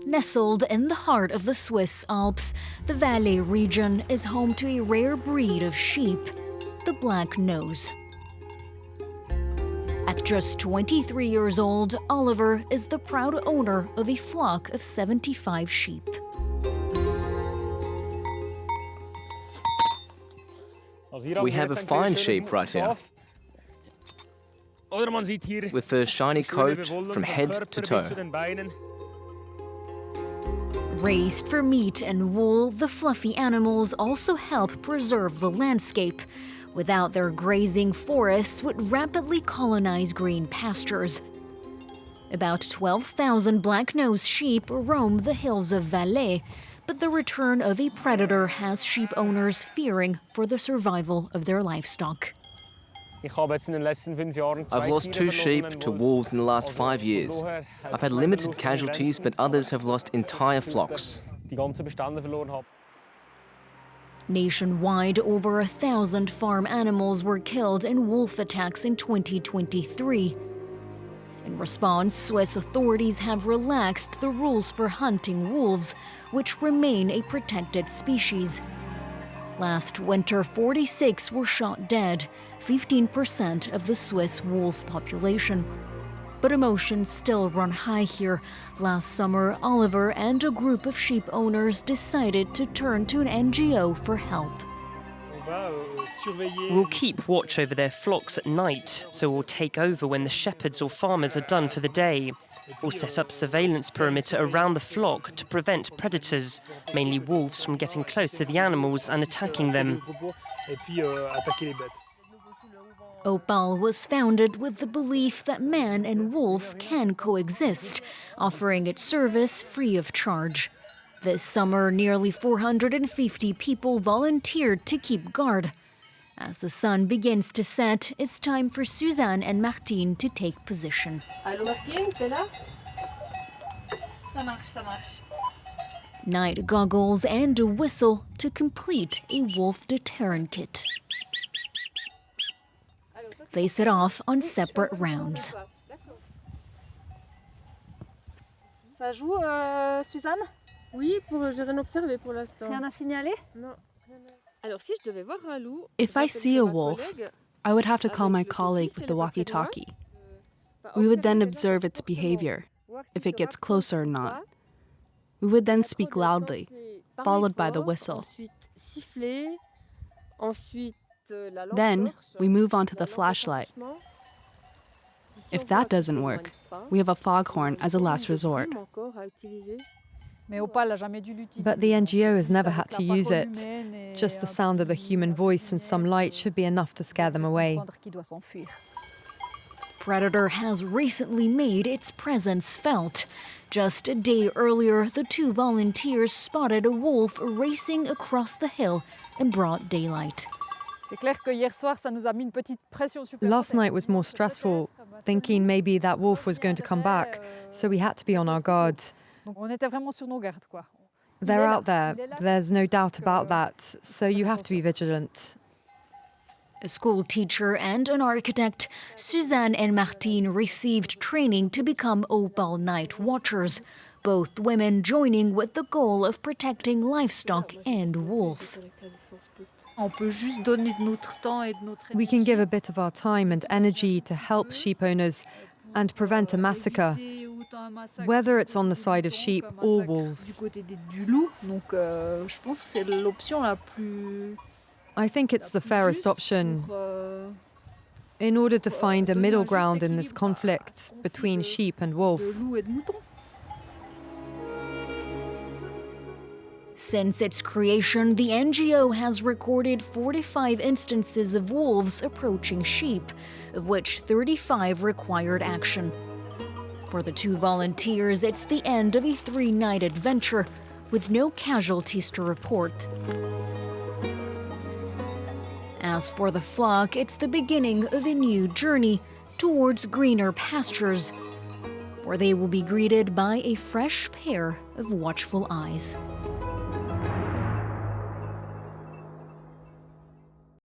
Nestled in the heart of the Swiss Alps, the Valais region is home to a rare breed of sheep, the black nose. At just 23 years old, Oliver is the proud owner of a flock of 75 sheep. We have a fine sheep right here, with a shiny coat from head to toe. Raised for meat and wool, the fluffy animals also help preserve the landscape. Without their grazing, forests would rapidly colonize green pastures. About 12,000 black-nosed sheep roam the hills of Valais, but the return of a predator has sheep owners fearing for the survival of their livestock. I've lost 2 sheep to wolves in the last 5 years. I've had limited casualties, but others have lost entire flocks. Nationwide, over 1,000 farm animals were killed in wolf attacks in 2023. In response, Swiss authorities have relaxed the rules for hunting wolves, which remain a protected species. Last winter, 46 were shot dead, 15% of the Swiss wolf population. But emotions still run high here. Last summer, Oliver and a group of sheep owners decided to turn to an NGO for help. We'll keep watch over their flocks at night, so we'll take over when the shepherds or farmers are done for the day. We'll set up surveillance perimeter around the flock to prevent predators, mainly wolves, from getting close to the animals and attacking them. Opal was founded with the belief that man and wolf can coexist, offering its service free of charge. This summer, nearly 450 people volunteered to keep guard. As the sun begins to set, it's time for Suzanne and Martine to take position. Allô Martine, t'es là? Ça marche, ça marche. Night goggles and a whistle to complete a wolf deterrent kit. They set off on separate rounds. Ça joue, Suzanne? Oui, j'ai rien observé pour l'instant. Rien à signaler? Non. Alors, si je devais voir un loup, if I see a wolf, I would have to call my colleague with the walkie-talkie. We would then observe its behavior, if it gets closer or not. We would then speak loudly, followed by the whistle. Then, we move on to the flashlight. If that doesn't work, we have a foghorn as a last resort. But the NGO has never had to use it. Just the sound of the human voice and some light should be enough to scare them away. Predator has recently made its presence felt. Just a day earlier, the 2 volunteers spotted a wolf racing across the hill in broad daylight. Last night was more stressful, thinking maybe that wolf was going to come back, so we had to be on our guard. They're out there, there's no doubt about that, so you have to be vigilant. A school teacher and an architect, Suzanne and Martine received training to become Opal night watchers, both women joining with the goal of protecting livestock and wolf. We can give a bit of our time and energy to help sheep owners and prevent a massacre, whether it's on the side of sheep or wolves. I think it's the fairest option. In order to find a middle ground in this conflict between sheep and wolf. Since its creation, the NGO has recorded 45 instances of wolves approaching sheep, of which 35 required action. For the 2 volunteers, it's the end of a 3-night adventure, with no casualties to report. As for the flock, it's the beginning of a new journey towards greener pastures, where they will be greeted by a fresh pair of watchful eyes.